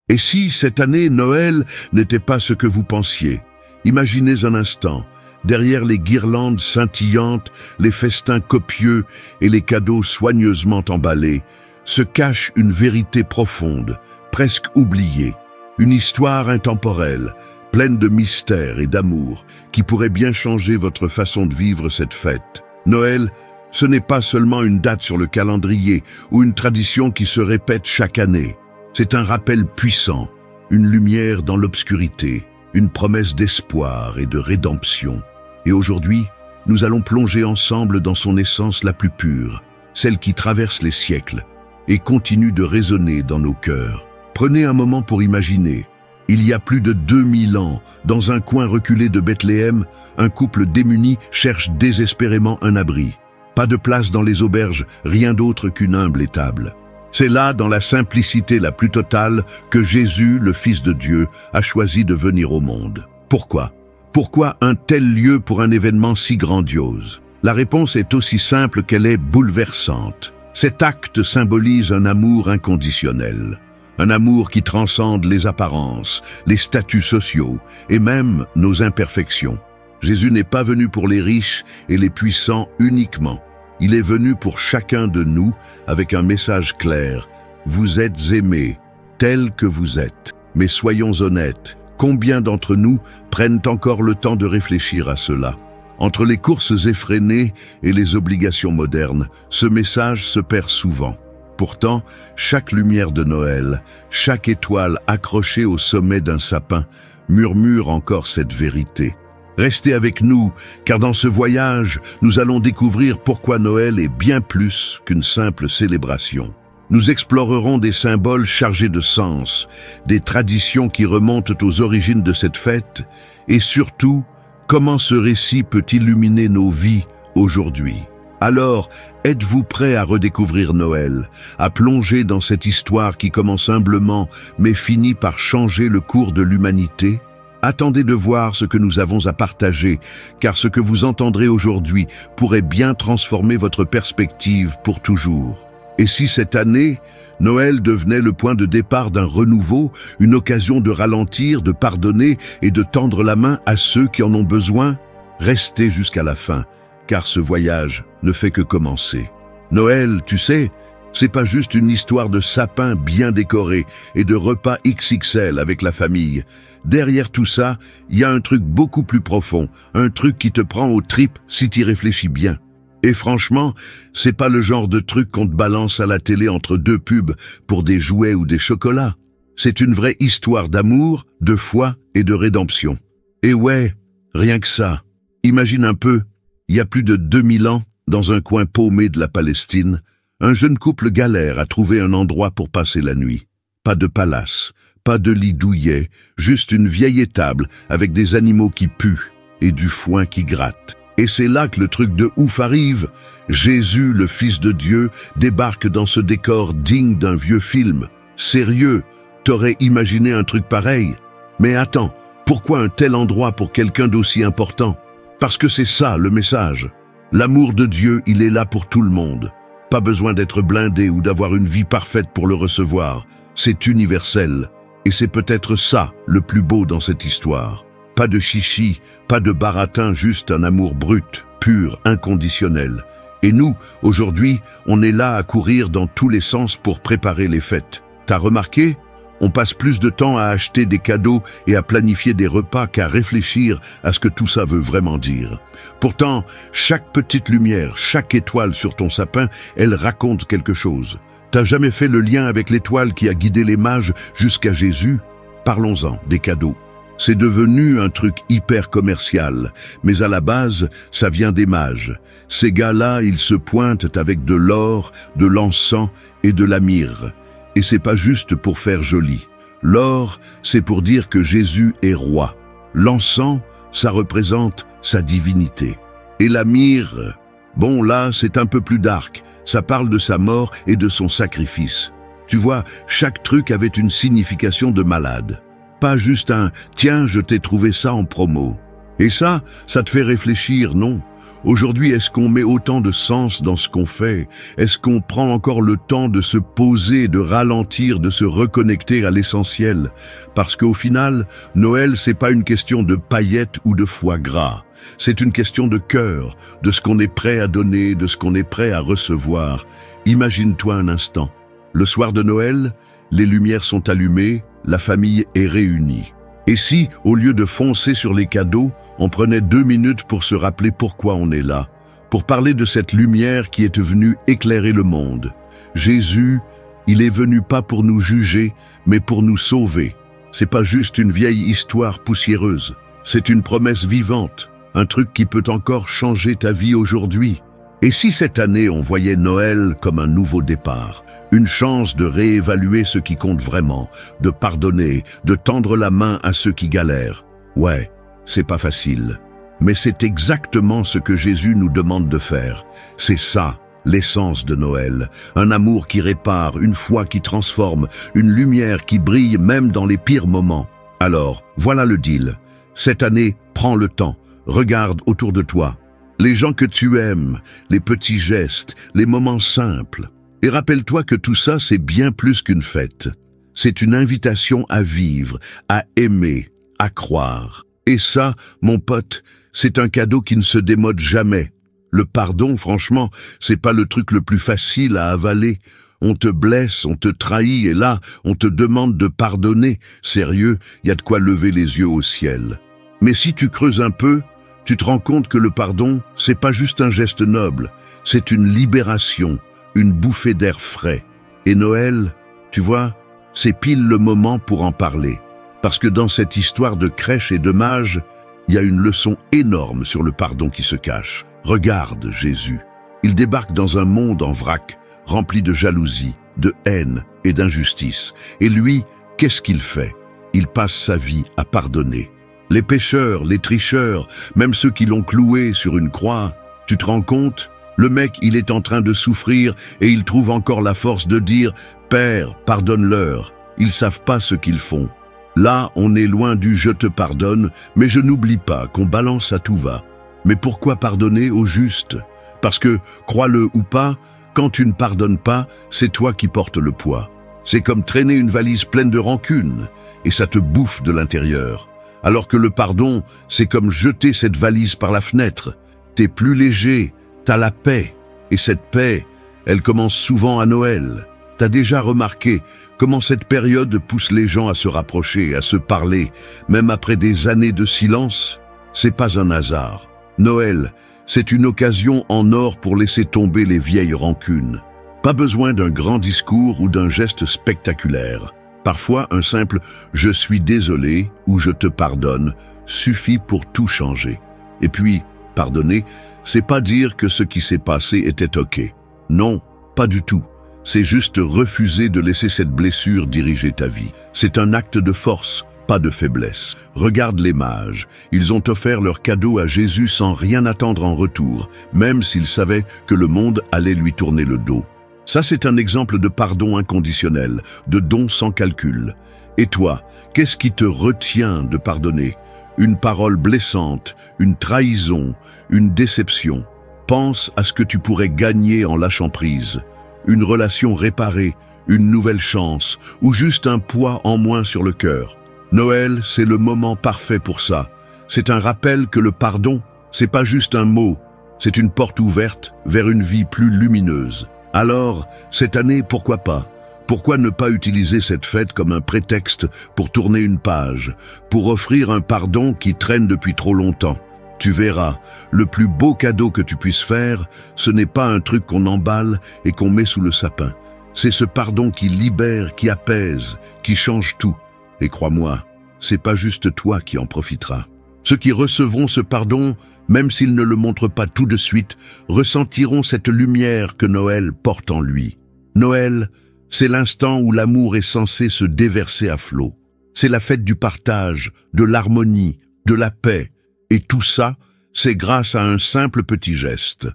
Et si, cette année, Noël n'était pas ce que vous pensiez? Imaginez un instant, derrière les guirlandes scintillantes, les festins copieux et les cadeaux soigneusement emballés, se cache une vérité profonde, presque oubliée, une histoire intemporelle, pleine de mystère et d'amour, qui pourrait bien changer votre façon de vivre cette fête. Noël, ce n'est pas seulement une date sur le calendrier ou une tradition qui se répète chaque année. C'est un rappel puissant, une lumière dans l'obscurité, une promesse d'espoir et de rédemption. Et aujourd'hui, nous allons plonger ensemble dans son essence la plus pure, celle qui traverse les siècles et continue de résonner dans nos cœurs. Prenez un moment pour imaginer. Il y a plus de 2000 ans, dans un coin reculé de Bethléem, un couple démuni cherche désespérément un abri. Pas de place dans les auberges, rien d'autre qu'une humble étable. C'est là, dans la simplicité la plus totale, que Jésus, le Fils de Dieu, a choisi de venir au monde. Pourquoi? Pourquoi un tel lieu pour un événement si grandiose? La réponse est aussi simple qu'elle est bouleversante. Cet acte symbolise un amour inconditionnel. Un amour qui transcende les apparences, les statuts sociaux et même nos imperfections. Jésus n'est pas venu pour les riches et les puissants uniquement. Il est venu pour chacun de nous avec un message clair. Vous êtes aimés, tels que vous êtes. Mais soyons honnêtes, combien d'entre nous prennent encore le temps de réfléchir à cela? Entre les courses effrénées et les obligations modernes, ce message se perd souvent. Pourtant, chaque lumière de Noël, chaque étoile accrochée au sommet d'un sapin, murmure encore cette vérité. Restez avec nous, car dans ce voyage, nous allons découvrir pourquoi Noël est bien plus qu'une simple célébration. Nous explorerons des symboles chargés de sens, des traditions qui remontent aux origines de cette fête, et surtout, comment ce récit peut illuminer nos vies aujourd'hui. Alors, êtes-vous prêts à redécouvrir Noël, à plonger dans cette histoire qui commence humblement, mais finit par changer le cours de l'humanité? Attendez de voir ce que nous avons à partager, car ce que vous entendrez aujourd'hui pourrait bien transformer votre perspective pour toujours. Et si cette année, Noël devenait le point de départ d'un renouveau, une occasion de ralentir, de pardonner et de tendre la main à ceux qui en ont besoin, restez jusqu'à la fin, car ce voyage ne fait que commencer. Noël, tu sais, c'est pas juste une histoire de sapin bien décoré et de repas XXL avec la famille. Derrière tout ça, il y a un truc beaucoup plus profond, un truc qui te prend aux tripes si t'y réfléchis bien. Et franchement, c'est pas le genre de truc qu'on te balance à la télé entre deux pubs pour des jouets ou des chocolats. C'est une vraie histoire d'amour, de foi et de rédemption. Et ouais, rien que ça. Imagine un peu, il y a plus de 2000 ans, dans un coin paumé de la Palestine, un jeune couple galère à trouver un endroit pour passer la nuit. Pas de palace, pas de lit douillet, juste une vieille étable avec des animaux qui puent et du foin qui gratte. Et c'est là que le truc de ouf arrive. Jésus, le Fils de Dieu, débarque dans ce décor digne d'un vieux film. Sérieux, t'aurais imaginé un truc pareil? Mais attends, pourquoi un tel endroit pour quelqu'un d'aussi important? Parce que c'est ça le message. L'amour de Dieu, il est là pour tout le monde. Pas besoin d'être blindé ou d'avoir une vie parfaite pour le recevoir. C'est universel. Et c'est peut-être ça le plus beau dans cette histoire. Pas de chichi, pas de baratin, juste un amour brut, pur, inconditionnel. Et nous, aujourd'hui, on est là à courir dans tous les sens pour préparer les fêtes. T'as remarqué? On passe plus de temps à acheter des cadeaux et à planifier des repas qu'à réfléchir à ce que tout ça veut vraiment dire. Pourtant, chaque petite lumière, chaque étoile sur ton sapin, elle raconte quelque chose. T'as jamais fait le lien avec l'étoile qui a guidé les mages jusqu'à Jésus? Parlons-en, des cadeaux. C'est devenu un truc hyper commercial, mais à la base, ça vient des mages. Ces gars-là, ils se pointent avec de l'or, de l'encens et de la myrrhe. Et c'est pas juste pour faire joli. L'or, c'est pour dire que Jésus est roi. L'encens, ça représente sa divinité. Et la myrrhe, bon là, c'est un peu plus dark. Ça parle de sa mort et de son sacrifice. Tu vois, chaque truc avait une signification de malade. Pas juste un « tiens, je t'ai trouvé ça en promo ». Et ça te fait réfléchir, non? Aujourd'hui, est-ce qu'on met autant de sens dans ce qu'on fait? Est-ce qu'on prend encore le temps de se poser, de ralentir, de se reconnecter à l'essentiel? Parce qu'au final, Noël, c'est pas une question de paillettes ou de foie gras. C'est une question de cœur, de ce qu'on est prêt à donner, de ce qu'on est prêt à recevoir. Imagine-toi un instant. Le soir de Noël, les lumières sont allumées, la famille est réunie. Et si, au lieu de foncer sur les cadeaux, on prenait 2 minutes pour se rappeler pourquoi on est là, pour parler de cette lumière qui est venue éclairer le monde. Jésus, il est venu pas pour nous juger, mais pour nous sauver. C'est pas juste une vieille histoire poussiéreuse, c'est une promesse vivante, un truc qui peut encore changer ta vie aujourd'hui. Et si cette année on voyait Noël comme un nouveau départ, une chance de réévaluer ce qui compte vraiment, de pardonner, de tendre la main à ceux qui galèrent. Ouais, c'est pas facile, mais c'est exactement ce que Jésus nous demande de faire. C'est ça, l'essence de Noël, un amour qui répare, une foi qui transforme, une lumière qui brille même dans les pires moments. Alors, voilà le deal. Cette année, prends le temps, regarde autour de toi. Les gens que tu aimes, les petits gestes, les moments simples. Et rappelle-toi que tout ça, c'est bien plus qu'une fête. C'est une invitation à vivre, à aimer, à croire. Et ça, mon pote, c'est un cadeau qui ne se démode jamais. Le pardon, franchement, c'est pas le truc le plus facile à avaler. On te blesse, on te trahit, et là, on te demande de pardonner. Sérieux, y a de quoi lever les yeux au ciel. Mais si tu creuses un peu, tu te rends compte que le pardon, c'est pas juste un geste noble, c'est une libération, une bouffée d'air frais. Et Noël, tu vois, c'est pile le moment pour en parler. Parce que dans cette histoire de crèche et de mage, il y a une leçon énorme sur le pardon qui se cache. Regarde Jésus. Il débarque dans un monde en vrac, rempli de jalousie, de haine et d'injustice. Et lui, qu'est-ce qu'il fait? Il passe sa vie à pardonner. Les pécheurs, les tricheurs, même ceux qui l'ont cloué sur une croix, tu te rends compte? Le mec, il est en train de souffrir et il trouve encore la force de dire « Père, pardonne-leur ». Ils savent pas ce qu'ils font. Là, on est loin du « je te pardonne », mais je n'oublie pas qu'on balance à tout va. Mais pourquoi pardonner au juste? Parce que, crois-le ou pas, quand tu ne pardonnes pas, c'est toi qui portes le poids. C'est comme traîner une valise pleine de rancune, et ça te bouffe de l'intérieur. Alors que le pardon, c'est comme jeter cette valise par la fenêtre. T'es plus léger, t'as la paix. Et cette paix, elle commence souvent à Noël. T'as déjà remarqué comment cette période pousse les gens à se rapprocher, à se parler, même après des années de silence? C'est pas un hasard. Noël, c'est une occasion en or pour laisser tomber les vieilles rancunes. Pas besoin d'un grand discours ou d'un geste spectaculaire. Parfois, un simple « je suis désolé » ou « je te pardonne » suffit pour tout changer. Et puis, pardonner, c'est pas dire que ce qui s'est passé était ok. Non, pas du tout. C'est juste refuser de laisser cette blessure diriger ta vie. C'est un acte de force, pas de faiblesse. Regarde les mages. Ils ont offert leur cadeau à Jésus sans rien attendre en retour, même s'ils savaient que le monde allait lui tourner le dos. Ça, c'est un exemple de pardon inconditionnel, de don sans calcul. Et toi, qu'est-ce qui te retient de pardonner? Une parole blessante, une trahison, une déception. Pense à ce que tu pourrais gagner en lâchant prise. Une relation réparée, une nouvelle chance, ou juste un poids en moins sur le cœur. Noël, c'est le moment parfait pour ça. C'est un rappel que le pardon, c'est pas juste un mot, c'est une porte ouverte vers une vie plus lumineuse. Alors, cette année, pourquoi pas? Pourquoi ne pas utiliser cette fête comme un prétexte pour tourner une page, pour offrir un pardon qui traîne depuis trop longtemps? Tu verras, le plus beau cadeau que tu puisses faire, ce n'est pas un truc qu'on emballe et qu'on met sous le sapin. C'est ce pardon qui libère, qui apaise, qui change tout. Et crois-moi, c'est pas juste toi qui en profiteras. Ceux qui recevront ce pardon, même s'ils ne le montrent pas tout de suite, ressentiront cette lumière que Noël porte en lui. Noël, c'est l'instant où l'amour est censé se déverser à flot. C'est la fête du partage, de l'harmonie, de la paix. Et tout ça, c'est grâce à un simple petit geste.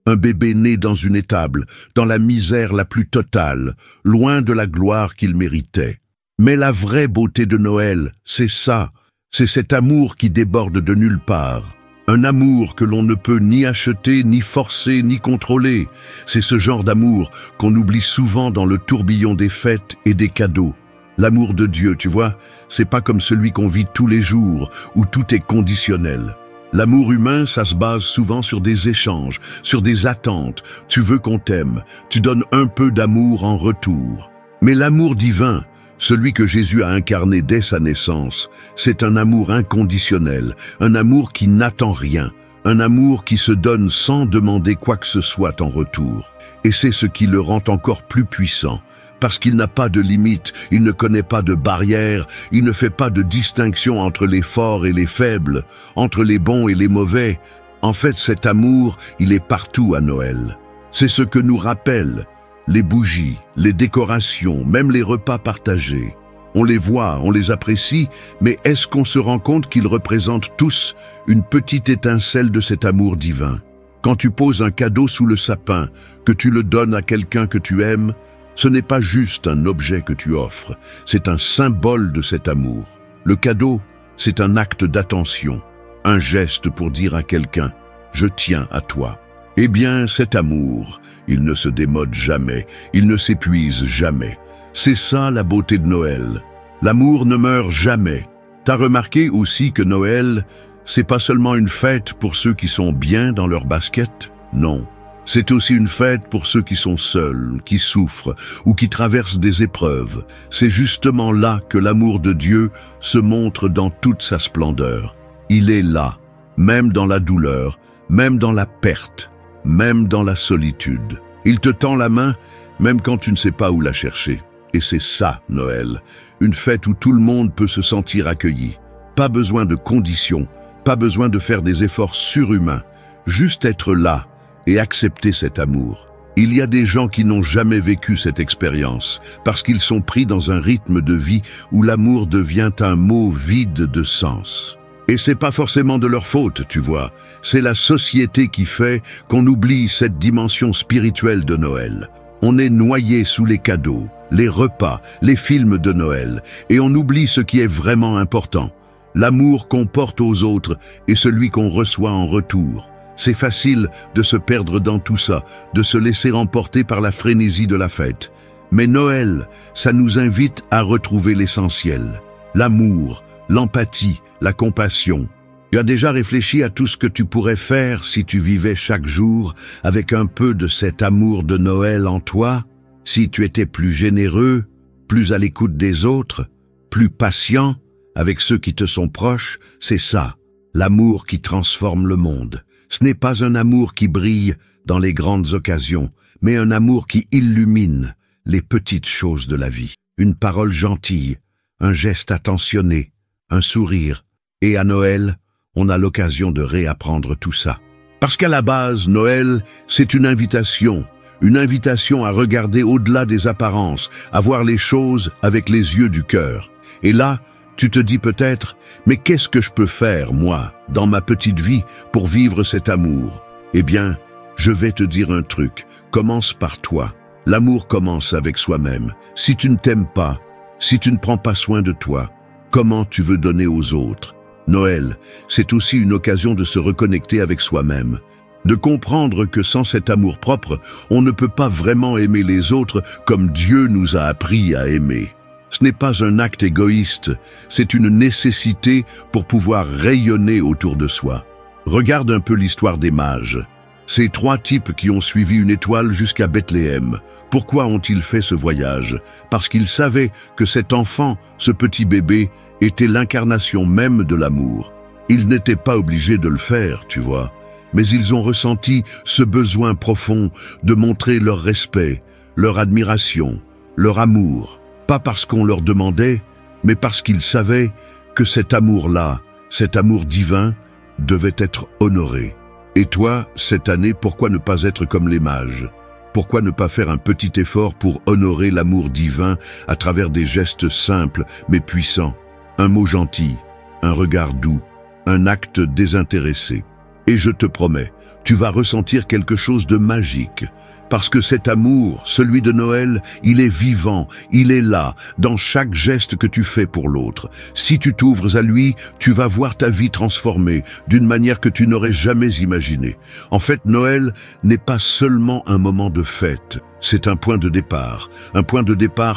Un bébé né dans une étable, dans la misère la plus totale, loin de la gloire qu'il méritait. Mais la vraie beauté de Noël, c'est ça. C'est cet amour qui déborde de nulle part. Un amour que l'on ne peut ni acheter, ni forcer, ni contrôler. C'est ce genre d'amour qu'on oublie souvent dans le tourbillon des fêtes et des cadeaux. L'amour de Dieu, tu vois, c'est pas comme celui qu'on vit tous les jours, où tout est conditionnel. L'amour humain, ça se base souvent sur des échanges, sur des attentes. Tu veux qu'on t'aime, tu donnes un peu d'amour en retour. Mais l'amour divin, celui que Jésus a incarné dès sa naissance, c'est un amour inconditionnel, un amour qui n'attend rien, un amour qui se donne sans demander quoi que ce soit en retour. Et c'est ce qui le rend encore plus puissant. Parce qu'il n'a pas de limite, il ne connaît pas de barrières, il ne fait pas de distinction entre les forts et les faibles, entre les bons et les mauvais. En fait, cet amour, il est partout à Noël. C'est ce que nous rappellent les bougies, les décorations, même les repas partagés. On les voit, on les apprécie, mais est-ce qu'on se rend compte qu'ils représentent tous une petite étincelle de cet amour divin? Quand tu poses un cadeau sous le sapin, que tu le donnes à quelqu'un que tu aimes, ce n'est pas juste un objet que tu offres, c'est un symbole de cet amour. Le cadeau, c'est un acte d'attention, un geste pour dire à quelqu'un « je tiens à toi ». Eh bien, cet amour, il ne se démode jamais, il ne s'épuise jamais. C'est ça la beauté de Noël. L'amour ne meurt jamais. T'as remarqué aussi que Noël, c'est pas seulement une fête pour ceux qui sont bien dans leur basket? Non. C'est aussi une fête pour ceux qui sont seuls, qui souffrent ou qui traversent des épreuves. C'est justement là que l'amour de Dieu se montre dans toute sa splendeur. Il est là, même dans la douleur, même dans la perte, même dans la solitude. Il te tend la main, même quand tu ne sais pas où la chercher. Et c'est ça, Noël, une fête où tout le monde peut se sentir accueilli. Pas besoin de conditions, pas besoin de faire des efforts surhumains, juste être là, et accepter cet amour. Il y a des gens qui n'ont jamais vécu cette expérience, parce qu'ils sont pris dans un rythme de vie où l'amour devient un mot vide de sens. Et c'est pas forcément de leur faute, tu vois. C'est la société qui fait qu'on oublie cette dimension spirituelle de Noël. On est noyé sous les cadeaux, les repas, les films de Noël, et on oublie ce qui est vraiment important. L'amour qu'on porte aux autres et celui qu'on reçoit en retour. C'est facile de se perdre dans tout ça, de se laisser emporter par la frénésie de la fête. Mais Noël, ça nous invite à retrouver l'essentiel. L'amour, l'empathie, la compassion. Tu as déjà réfléchi à tout ce que tu pourrais faire si tu vivais chaque jour avec un peu de cet amour de Noël en toi? Si tu étais plus généreux, plus à l'écoute des autres, plus patient avec ceux qui te sont proches, c'est ça, l'amour qui transforme le monde. Ce n'est pas un amour qui brille dans les grandes occasions, mais un amour qui illumine les petites choses de la vie. Une parole gentille, un geste attentionné, un sourire. Et à Noël, on a l'occasion de réapprendre tout ça. Parce qu'à la base, Noël, c'est une invitation à regarder au-delà des apparences, à voir les choses avec les yeux du cœur. Et là, tu te dis peut-être, mais qu'est-ce que je peux faire, moi, dans ma petite vie, pour vivre cet amour? Eh bien, je vais te dire un truc. Commence par toi. L'amour commence avec soi-même. Si tu ne t'aimes pas, si tu ne prends pas soin de toi, comment tu veux donner aux autres? Noël, c'est aussi une occasion de se reconnecter avec soi-même, de comprendre que sans cet amour propre, on ne peut pas vraiment aimer les autres comme Dieu nous a appris à aimer. Ce n'est pas un acte égoïste, c'est une nécessité pour pouvoir rayonner autour de soi. Regarde un peu l'histoire des mages. Ces 3 types qui ont suivi une étoile jusqu'à Bethléem. Pourquoi ont-ils fait ce voyage? Parce qu'ils savaient que cet enfant, ce petit bébé, était l'incarnation même de l'amour. Ils n'étaient pas obligés de le faire, tu vois. Mais ils ont ressenti ce besoin profond de montrer leur respect, leur admiration, leur amour. Pas parce qu'on leur demandait, mais parce qu'ils savaient que cet amour-là, cet amour divin, devait être honoré. Et toi, cette année, pourquoi ne pas être comme les mages? Pourquoi ne pas faire un petit effort pour honorer l'amour divin à travers des gestes simples mais puissants? Un mot gentil, un regard doux, un acte désintéressé. Et je te promets, tu vas ressentir quelque chose de magique. Parce que cet amour, celui de Noël, il est vivant, il est là, dans chaque geste que tu fais pour l'autre. Si tu t'ouvres à lui, tu vas voir ta vie transformée d'une manière que tu n'aurais jamais imaginée. En fait, Noël n'est pas seulement un moment de fête, c'est un point de départ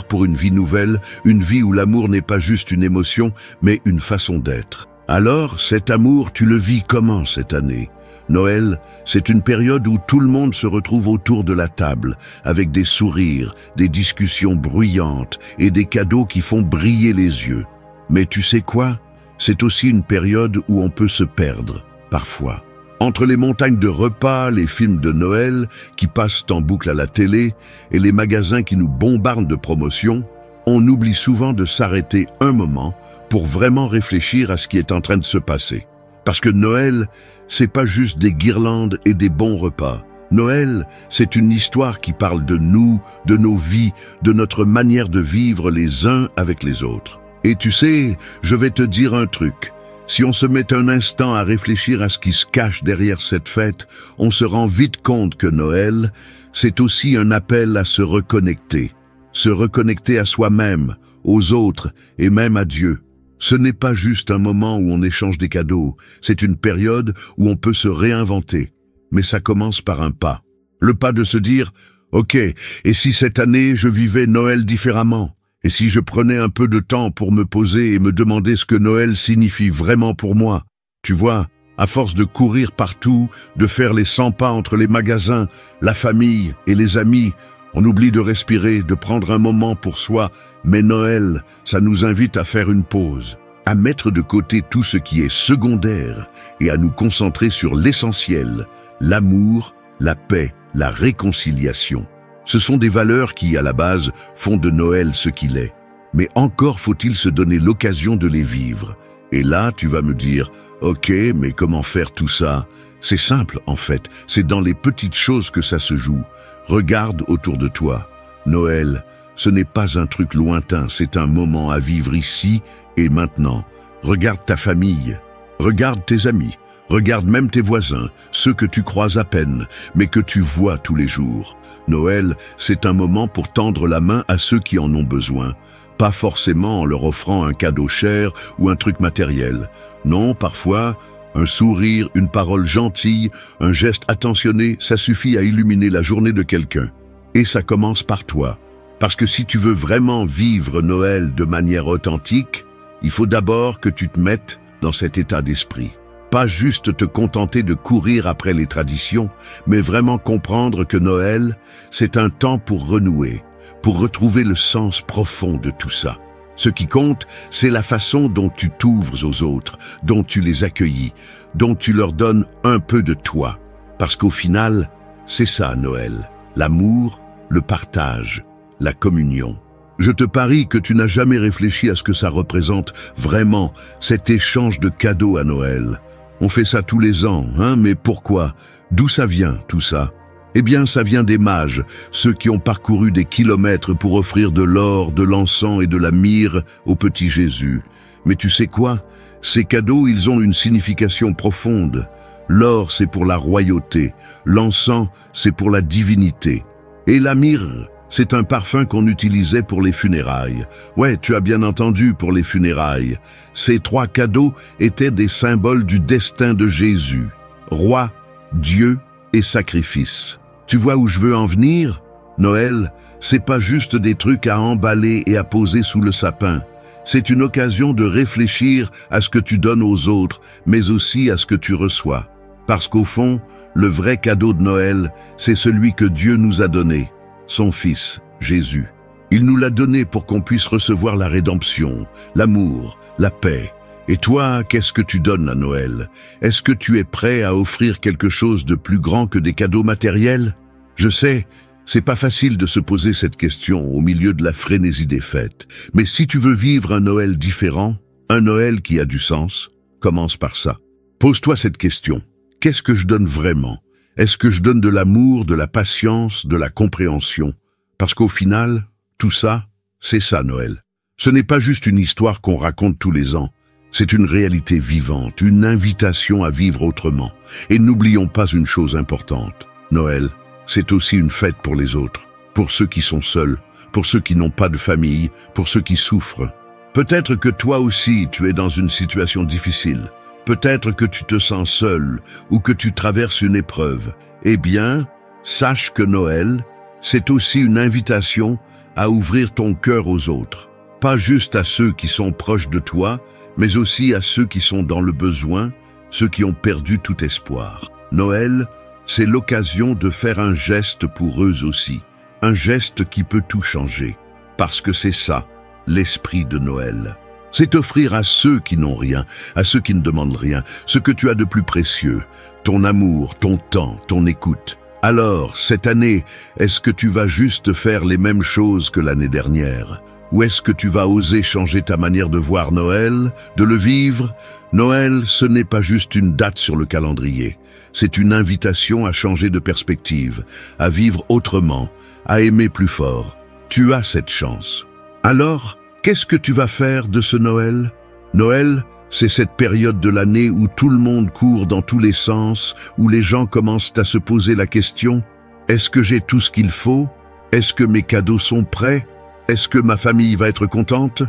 pour une vie nouvelle, une vie où l'amour n'est pas juste une émotion, mais une façon d'être. Alors, cet amour, tu le vis comment cette année ? Noël, c'est une période où tout le monde se retrouve autour de la table, avec des sourires, des discussions bruyantes et des cadeaux qui font briller les yeux. Mais tu sais quoi? C'est aussi une période où on peut se perdre, parfois. Entre les montagnes de repas, les films de Noël qui passent en boucle à la télé et les magasins qui nous bombardent de promotions, on oublie souvent de s'arrêter un moment pour vraiment réfléchir à ce qui est en train de se passer. Parce que Noël, c'est pas juste des guirlandes et des bons repas. Noël, c'est une histoire qui parle de nous, de nos vies, de notre manière de vivre les uns avec les autres. Et tu sais, je vais te dire un truc. Si on se met un instant à réfléchir à ce qui se cache derrière cette fête, on se rend vite compte que Noël, c'est aussi un appel à se reconnecter. Se reconnecter à soi-même, aux autres et même à Dieu. Ce n'est pas juste un moment où on échange des cadeaux, c'est une période où on peut se réinventer. Mais ça commence par un pas. Le pas de se dire « Ok, et si cette année je vivais Noël différemment ? Et si je prenais un peu de temps pour me poser et me demander ce que Noël signifie vraiment pour moi ?» Tu vois, à force de courir partout, de faire les 100 pas entre les magasins, la famille et les amis, on oublie de respirer, de prendre un moment pour soi, mais Noël, ça nous invite à faire une pause, à mettre de côté tout ce qui est secondaire et à nous concentrer sur l'essentiel, l'amour, la paix, la réconciliation. Ce sont des valeurs qui, à la base, font de Noël ce qu'il est. Mais encore faut-il se donner l'occasion de les vivre. Et là, tu vas me dire, ok, mais comment faire tout ça ? C'est simple, en fait, c'est dans les petites choses que ça se joue. Regarde autour de toi. Noël, ce n'est pas un truc lointain, c'est un moment à vivre ici et maintenant. Regarde ta famille, regarde tes amis, regarde même tes voisins, ceux que tu croises à peine, mais que tu vois tous les jours. Noël, c'est un moment pour tendre la main à ceux qui en ont besoin. Pas forcément en leur offrant un cadeau cher ou un truc matériel. Non, parfois, un sourire, une parole gentille, un geste attentionné, ça suffit à illuminer la journée de quelqu'un. Et ça commence par toi. Parce que si tu veux vraiment vivre Noël de manière authentique, il faut d'abord que tu te mettes dans cet état d'esprit. Pas juste te contenter de courir après les traditions, mais vraiment comprendre que Noël, c'est un temps pour renouer, pour retrouver le sens profond de tout ça. Ce qui compte, c'est la façon dont tu t'ouvres aux autres, dont tu les accueillis, dont tu leur donnes un peu de toi. Parce qu'au final, c'est ça Noël, l'amour, le partage, la communion. Je te parie que tu n'as jamais réfléchi à ce que ça représente vraiment, cet échange de cadeaux à Noël. On fait ça tous les ans, mais pourquoi? D'où ça vient tout ça? Eh bien, ça vient des mages, ceux qui ont parcouru des kilomètres pour offrir de l'or, de l'encens et de la myrrhe au petit Jésus. Mais tu sais quoi? Ces cadeaux, ils ont une signification profonde. L'or, c'est pour la royauté. L'encens, c'est pour la divinité. Et la myrrhe, c'est un parfum qu'on utilisait pour les funérailles. Ouais, tu as bien entendu, pour les funérailles. Ces 3 cadeaux étaient des symboles du destin de Jésus. Roi, Dieu et sacrifice. Tu vois où je veux en venir? Noël, c'est pas juste des trucs à emballer et à poser sous le sapin. C'est une occasion de réfléchir à ce que tu donnes aux autres, mais aussi à ce que tu reçois. Parce qu'au fond, le vrai cadeau de Noël, c'est celui que Dieu nous a donné, son Fils, Jésus. Il nous l'a donné pour qu'on puisse recevoir la rédemption, l'amour, la paix. Et toi, qu'est-ce que tu donnes à Noël? Est-ce que tu es prêt à offrir quelque chose de plus grand que des cadeaux matériels? Je sais, c'est pas facile de se poser cette question au milieu de la frénésie des fêtes. Mais si tu veux vivre un Noël différent, un Noël qui a du sens, commence par ça. Pose-toi cette question. Qu'est-ce que je donne vraiment? Est-ce que je donne de l'amour, de la patience, de la compréhension? Parce qu'au final, tout ça, c'est ça Noël. Ce n'est pas juste une histoire qu'on raconte tous les ans. C'est une réalité vivante, une invitation à vivre autrement. Et n'oublions pas une chose importante. Noël, c'est aussi une fête pour les autres, pour ceux qui sont seuls, pour ceux qui n'ont pas de famille, pour ceux qui souffrent. Peut-être que toi aussi tu es dans une situation difficile. Peut-être que tu te sens seul ou que tu traverses une épreuve. Eh bien, sache que Noël, c'est aussi une invitation à ouvrir ton cœur aux autres. Pas juste à ceux qui sont proches de toi, mais aussi à ceux qui sont dans le besoin, ceux qui ont perdu tout espoir. Noël, c'est l'occasion de faire un geste pour eux aussi, un geste qui peut tout changer, parce que c'est ça, l'esprit de Noël. C'est offrir à ceux qui n'ont rien, à ceux qui ne demandent rien, ce que tu as de plus précieux, ton amour, ton temps, ton écoute. Alors, cette année, est-ce que tu vas juste faire les mêmes choses que l'année dernière ? Ou est-ce que tu vas oser changer ta manière de voir Noël, de le vivre ? Noël, ce n'est pas juste une date sur le calendrier. C'est une invitation à changer de perspective, à vivre autrement, à aimer plus fort. Tu as cette chance. Alors, qu'est-ce que tu vas faire de ce Noël ? Noël, c'est cette période de l'année où tout le monde court dans tous les sens, où les gens commencent à se poser la question « Est-ce que j'ai tout ce qu'il faut ? Est-ce que mes cadeaux sont prêts ? Est-ce que ma famille va être contente ?»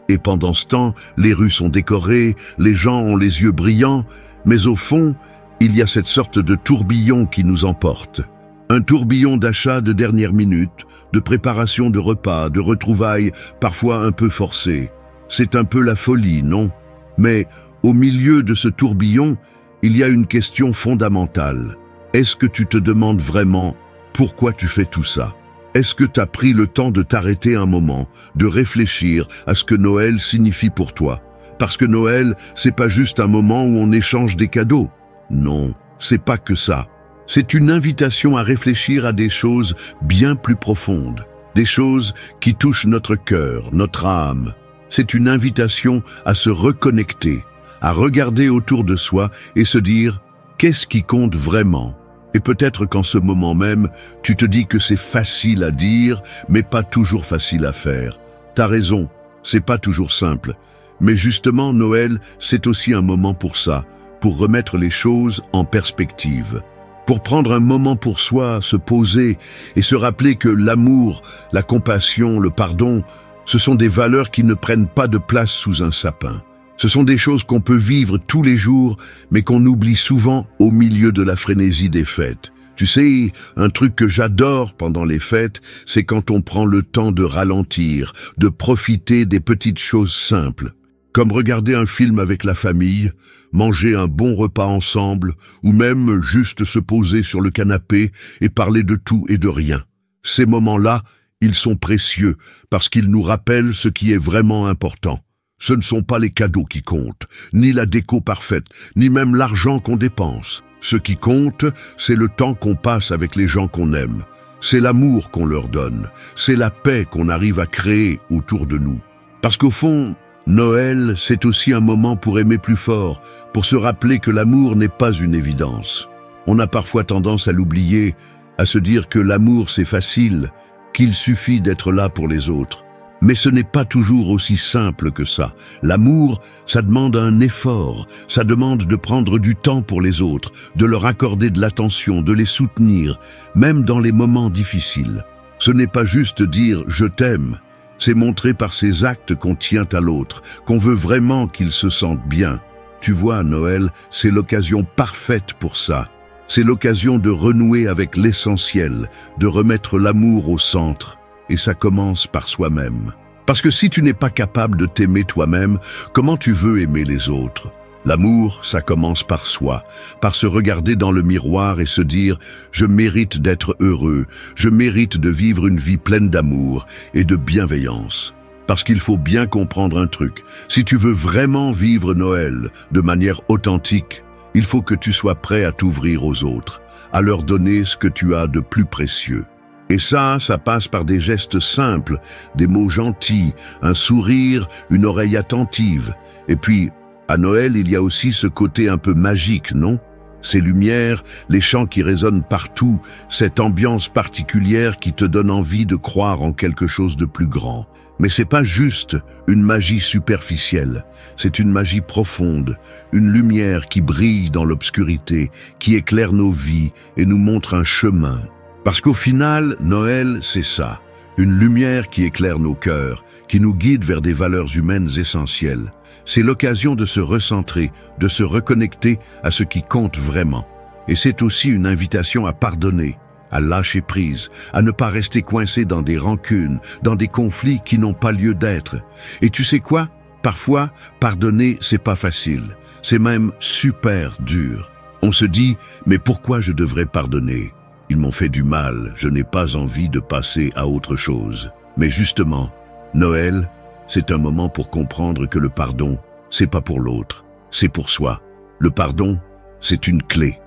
Et pendant ce temps, les rues sont décorées, les gens ont les yeux brillants, mais au fond, il y a cette sorte de tourbillon qui nous emporte. Un tourbillon d'achats de dernière minute, de préparation de repas, de retrouvailles parfois un peu forcées. C'est un peu la folie, non ? Mais au milieu de ce tourbillon, il y a une question fondamentale. Est-ce que tu te demandes vraiment pourquoi tu fais tout ça ? Est-ce que tu as pris le temps de t'arrêter un moment, de réfléchir à ce que Noël signifie pour toi ? Parce que Noël, c'est pas juste un moment où on échange des cadeaux. Non, c'est pas que ça. C'est une invitation à réfléchir à des choses bien plus profondes, des choses qui touchent notre cœur, notre âme. C'est une invitation à se reconnecter, à regarder autour de soi et se dire « Qu'est-ce qui compte vraiment ?» Et peut-être qu'en ce moment même, tu te dis que c'est facile à dire, mais pas toujours facile à faire. T'as raison, c'est pas toujours simple. Mais justement, Noël, c'est aussi un moment pour ça, pour remettre les choses en perspective. Pour prendre un moment pour soi, se poser et se rappeler que l'amour, la compassion, le pardon, ce sont des valeurs qui ne prennent pas de place sous un sapin. Ce sont des choses qu'on peut vivre tous les jours, mais qu'on oublie souvent au milieu de la frénésie des fêtes. Tu sais, un truc que j'adore pendant les fêtes, c'est quand on prend le temps de ralentir, de profiter des petites choses simples. Comme regarder un film avec la famille, manger un bon repas ensemble, ou même juste se poser sur le canapé et parler de tout et de rien. Ces moments-là, ils sont précieux parce qu'ils nous rappellent ce qui est vraiment important. Ce ne sont pas les cadeaux qui comptent, ni la déco parfaite, ni même l'argent qu'on dépense. Ce qui compte, c'est le temps qu'on passe avec les gens qu'on aime. C'est l'amour qu'on leur donne. C'est la paix qu'on arrive à créer autour de nous. Parce qu'au fond, Noël, c'est aussi un moment pour aimer plus fort, pour se rappeler que l'amour n'est pas une évidence. On a parfois tendance à l'oublier, à se dire que l'amour c'est facile, qu'il suffit d'être là pour les autres. Mais ce n'est pas toujours aussi simple que ça. L'amour, ça demande un effort, ça demande de prendre du temps pour les autres, de leur accorder de l'attention, de les soutenir, même dans les moments difficiles. Ce n'est pas juste dire « je t'aime », c'est montrer par ses actes qu'on tient à l'autre, qu'on veut vraiment qu'il se sente bien. Tu vois, Noël, c'est l'occasion parfaite pour ça. C'est l'occasion de renouer avec l'essentiel, de remettre l'amour au centre. Et ça commence par soi-même. Parce que si tu n'es pas capable de t'aimer toi-même, comment tu veux aimer les autres ? L'amour, ça commence par soi, par se regarder dans le miroir et se dire « je mérite d'être heureux, je mérite de vivre une vie pleine d'amour et de bienveillance ». Parce qu'il faut bien comprendre un truc, si tu veux vraiment vivre Noël de manière authentique, il faut que tu sois prêt à t'ouvrir aux autres, à leur donner ce que tu as de plus précieux. Et ça passe par des gestes simples, des mots gentils, un sourire, une oreille attentive. Et puis, à Noël, il y a aussi ce côté un peu magique, non ? Ces lumières, les chants qui résonnent partout, cette ambiance particulière qui te donne envie de croire en quelque chose de plus grand. Mais c'est pas juste une magie superficielle, c'est une magie profonde, une lumière qui brille dans l'obscurité, qui éclaire nos vies et nous montre un chemin. Parce qu'au final, Noël, c'est ça, une lumière qui éclaire nos cœurs, qui nous guide vers des valeurs humaines essentielles. C'est l'occasion de se recentrer, de se reconnecter à ce qui compte vraiment. Et c'est aussi une invitation à pardonner, à lâcher prise, à ne pas rester coincé dans des rancunes, dans des conflits qui n'ont pas lieu d'être. Et tu sais quoi? Parfois, pardonner, c'est pas facile. C'est même super dur. On se dit, mais pourquoi je devrais pardonner? Ils m'ont fait du mal, je n'ai pas envie de passer à autre chose. Mais justement, Noël, c'est un moment pour comprendre que le pardon, c'est pas pour l'autre, c'est pour soi. Le pardon, c'est une clé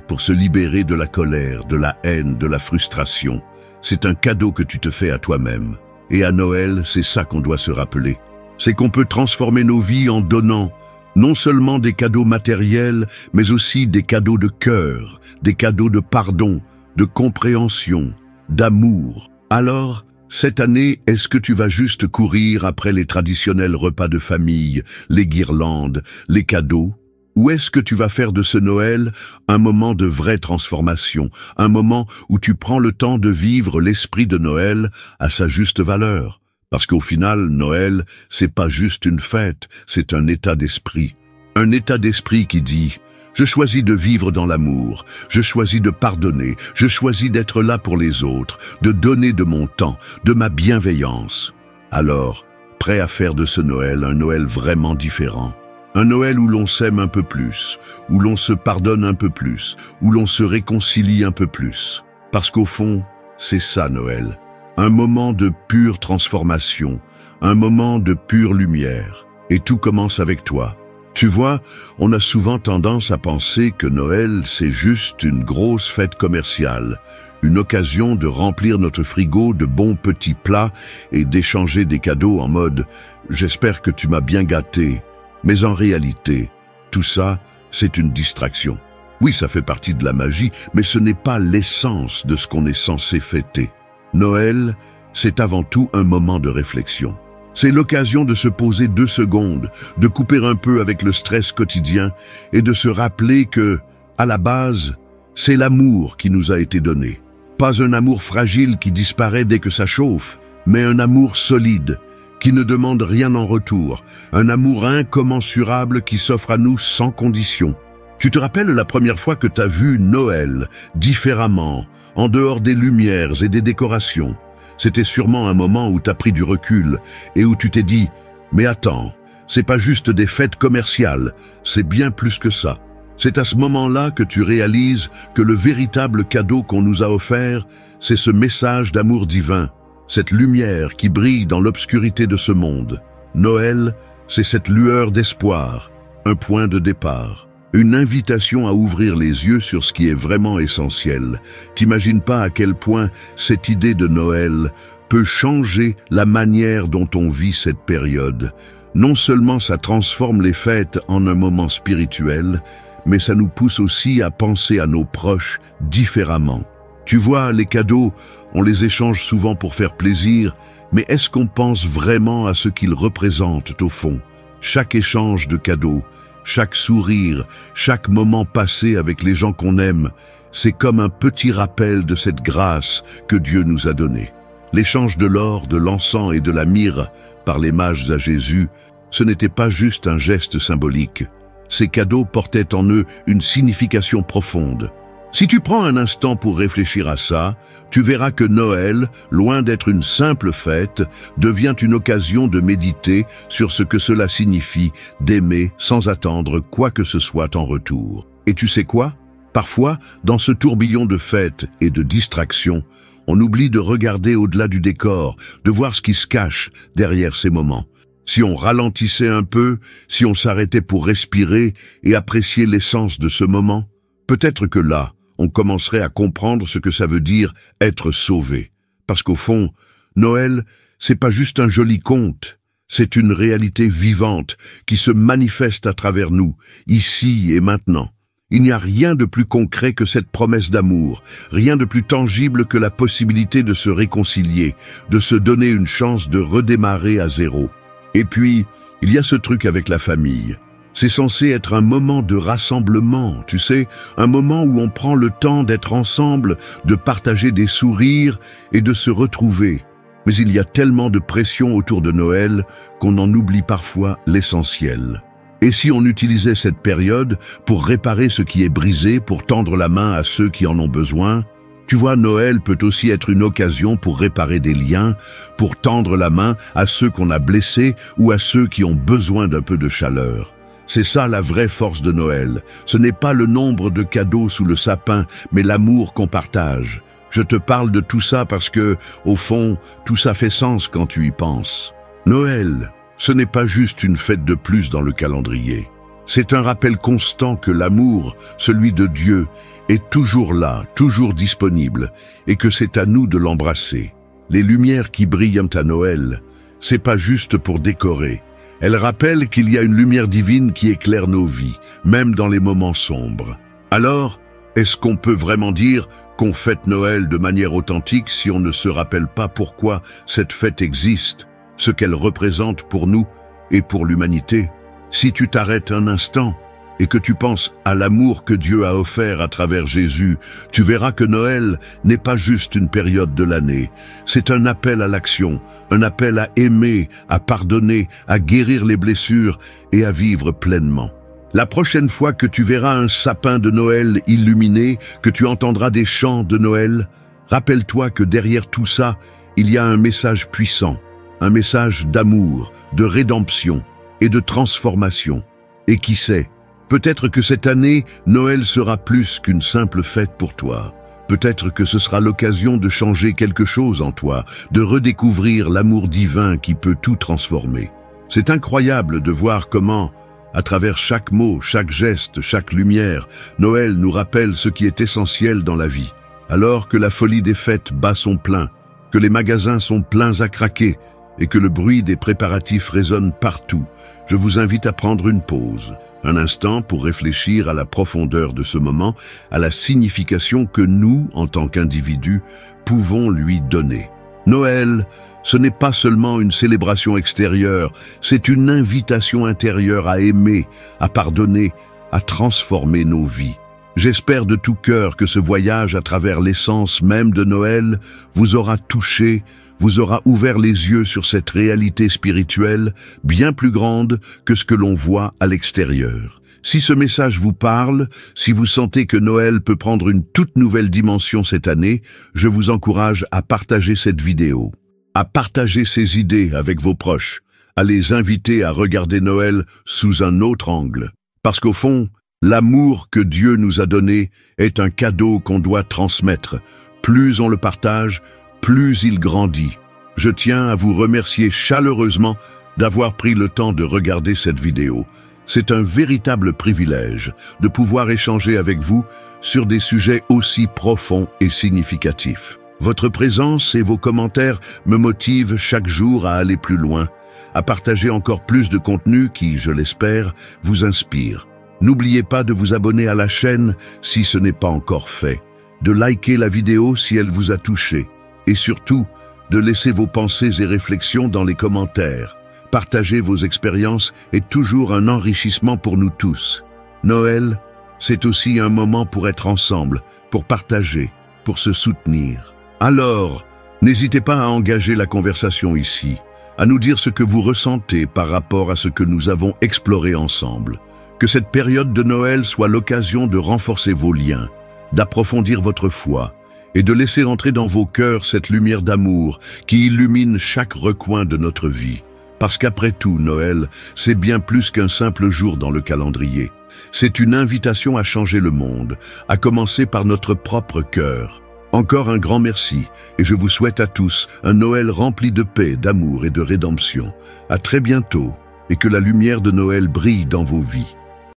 pour se libérer de la colère, de la haine, de la frustration. C'est un cadeau que tu te fais à toi-même. Et à Noël, c'est ça qu'on doit se rappeler. C'est qu'on peut transformer nos vies en donnant non seulement des cadeaux matériels, mais aussi des cadeaux de cœur, des cadeaux de pardon, de compréhension, d'amour. Alors, cette année, est-ce que tu vas juste courir après les traditionnels repas de famille, les guirlandes, les cadeaux? Ou est-ce que tu vas faire de ce Noël un moment de vraie transformation, un moment où tu prends le temps de vivre l'esprit de Noël à sa juste valeur? Parce qu'au final, Noël, c'est pas juste une fête, c'est un état d'esprit. Un état d'esprit qui dit « Je choisis de vivre dans l'amour, je choisis de pardonner, je choisis d'être là pour les autres, de donner de mon temps, de ma bienveillance. » Alors, prêt à faire de ce Noël un Noël vraiment différent. Un Noël où l'on s'aime un peu plus, où l'on se pardonne un peu plus, où l'on se réconcilie un peu plus. Parce qu'au fond, c'est ça Noël. Un moment de pure transformation, un moment de pure lumière. Et tout commence avec toi. Tu vois, on a souvent tendance à penser que Noël, c'est juste une grosse fête commerciale, une occasion de remplir notre frigo de bons petits plats et d'échanger des cadeaux en mode « J'espère que tu m'as bien gâté ». Mais en réalité, tout ça, c'est une distraction. Oui, ça fait partie de la magie, mais ce n'est pas l'essence de ce qu'on est censé fêter. Noël, c'est avant tout un moment de réflexion. C'est l'occasion de se poser 2 secondes, de couper un peu avec le stress quotidien et de se rappeler que, à la base, c'est l'amour qui nous a été donné. Pas un amour fragile qui disparaît dès que ça chauffe, mais un amour solide, qui ne demande rien en retour, un amour incommensurable qui s'offre à nous sans condition. Tu te rappelles la première fois que tu as vu Noël différemment, en dehors des lumières et des décorations? C'était sûrement un moment où tu as pris du recul et où tu t'es dit « Mais attends, c'est pas juste des fêtes commerciales, c'est bien plus que ça. » C'est à ce moment-là que tu réalises que le véritable cadeau qu'on nous a offert, c'est ce message d'amour divin, cette lumière qui brille dans l'obscurité de ce monde. Noël, c'est cette lueur d'espoir, un point de départ. Une invitation à ouvrir les yeux sur ce qui est vraiment essentiel. T'imagines pas à quel point cette idée de Noël peut changer la manière dont on vit cette période. Non seulement ça transforme les fêtes en un moment spirituel, mais ça nous pousse aussi à penser à nos proches différemment. Tu vois, les cadeaux, on les échange souvent pour faire plaisir, mais est-ce qu'on pense vraiment à ce qu'ils représentent au fond? Chaque échange de cadeaux, chaque sourire, chaque moment passé avec les gens qu'on aime, c'est comme un petit rappel de cette grâce que Dieu nous a donnée. L'échange de l'or, de l'encens et de la myrrhe par les mages à Jésus, ce n'était pas juste un geste symbolique. Ces cadeaux portaient en eux une signification profonde. Si tu prends un instant pour réfléchir à ça, tu verras que Noël, loin d'être une simple fête, devient une occasion de méditer sur ce que cela signifie d'aimer sans attendre quoi que ce soit en retour. Et tu sais quoi? Parfois, dans ce tourbillon de fêtes et de distractions, on oublie de regarder au-delà du décor, de voir ce qui se cache derrière ces moments. Si on ralentissait un peu, si on s'arrêtait pour respirer et apprécier l'essence de ce moment, peut-être que là, on commencerait à comprendre ce que ça veut dire être sauvé. Parce qu'au fond, Noël, c'est pas juste un joli conte, c'est une réalité vivante qui se manifeste à travers nous, ici et maintenant. Il n'y a rien de plus concret que cette promesse d'amour, rien de plus tangible que la possibilité de se réconcilier, de se donner une chance de redémarrer à zéro. Et puis, il y a ce truc avec la famille. C'est censé être un moment de rassemblement, tu sais, un moment où on prend le temps d'être ensemble, de partager des sourires et de se retrouver. Mais il y a tellement de pression autour de Noël qu'on en oublie parfois l'essentiel. Et si on utilisait cette période pour réparer ce qui est brisé, pour tendre la main à ceux qui en ont besoin? Tu vois, Noël peut aussi être une occasion pour réparer des liens, pour tendre la main à ceux qu'on a blessés ou à ceux qui ont besoin d'un peu de chaleur. C'est ça la vraie force de Noël. Ce n'est pas le nombre de cadeaux sous le sapin, mais l'amour qu'on partage. Je te parle de tout ça parce que, au fond, tout ça fait sens quand tu y penses. Noël, ce n'est pas juste une fête de plus dans le calendrier. C'est un rappel constant que l'amour, celui de Dieu, est toujours là, toujours disponible, et que c'est à nous de l'embrasser. Les lumières qui brillent à Noël, c'est pas juste pour décorer. Elles rappellent qu'il y a une lumière divine qui éclaire nos vies, même dans les moments sombres. Alors, est-ce qu'on peut vraiment dire qu'on fête Noël de manière authentique si on ne se rappelle pas pourquoi cette fête existe, ce qu'elle représente pour nous et pour l'humanité? Si tu t'arrêtes un instant et que tu penses à l'amour que Dieu a offert à travers Jésus, tu verras que Noël n'est pas juste une période de l'année. C'est un appel à l'action, un appel à aimer, à pardonner, à guérir les blessures et à vivre pleinement. La prochaine fois que tu verras un sapin de Noël illuminé, que tu entendras des chants de Noël, rappelle-toi que derrière tout ça, il y a un message puissant, un message d'amour, de rédemption et de transformation. Et qui sait, peut-être que cette année, Noël sera plus qu'une simple fête pour toi. Peut-être que ce sera l'occasion de changer quelque chose en toi, de redécouvrir l'amour divin qui peut tout transformer. C'est incroyable de voir comment, à travers chaque mot, chaque geste, chaque lumière, Noël nous rappelle ce qui est essentiel dans la vie. Alors que la folie des fêtes bat son plein, que les magasins sont pleins à craquer et que le bruit des préparatifs résonne partout, je vous invite à prendre une pause, un instant pour réfléchir à la profondeur de ce moment, à la signification que nous, en tant qu'individus, pouvons lui donner. Noël, ce n'est pas seulement une célébration extérieure, c'est une invitation intérieure à aimer, à pardonner, à transformer nos vies. J'espère de tout cœur que ce voyage à travers l'essence même de Noël vous aura touché, vous aura ouvert les yeux sur cette réalité spirituelle bien plus grande que ce que l'on voit à l'extérieur. Si ce message vous parle, si vous sentez que Noël peut prendre une toute nouvelle dimension cette année, je vous encourage à partager cette vidéo, à partager ces idées avec vos proches, à les inviter à regarder Noël sous un autre angle. Parce qu'au fond, l'amour que Dieu nous a donné est un cadeau qu'on doit transmettre. Plus on le partage, plus il grandit. Je tiens à vous remercier chaleureusement d'avoir pris le temps de regarder cette vidéo. C'est un véritable privilège de pouvoir échanger avec vous sur des sujets aussi profonds et significatifs. Votre présence et vos commentaires me motivent chaque jour à aller plus loin, à partager encore plus de contenu qui, je l'espère, vous inspire. N'oubliez pas de vous abonner à la chaîne si ce n'est pas encore fait, de liker la vidéo si elle vous a touché, et surtout, de laisser vos pensées et réflexions dans les commentaires. Partager vos expériences est toujours un enrichissement pour nous tous. Noël, c'est aussi un moment pour être ensemble, pour partager, pour se soutenir. Alors, n'hésitez pas à engager la conversation ici, à nous dire ce que vous ressentez par rapport à ce que nous avons exploré ensemble. Que cette période de Noël soit l'occasion de renforcer vos liens, d'approfondir votre foi et de laisser entrer dans vos cœurs cette lumière d'amour qui illumine chaque recoin de notre vie. Parce qu'après tout, Noël, c'est bien plus qu'un simple jour dans le calendrier. C'est une invitation à changer le monde, à commencer par notre propre cœur. Encore un grand merci, et je vous souhaite à tous un Noël rempli de paix, d'amour et de rédemption. À très bientôt, et que la lumière de Noël brille dans vos vies.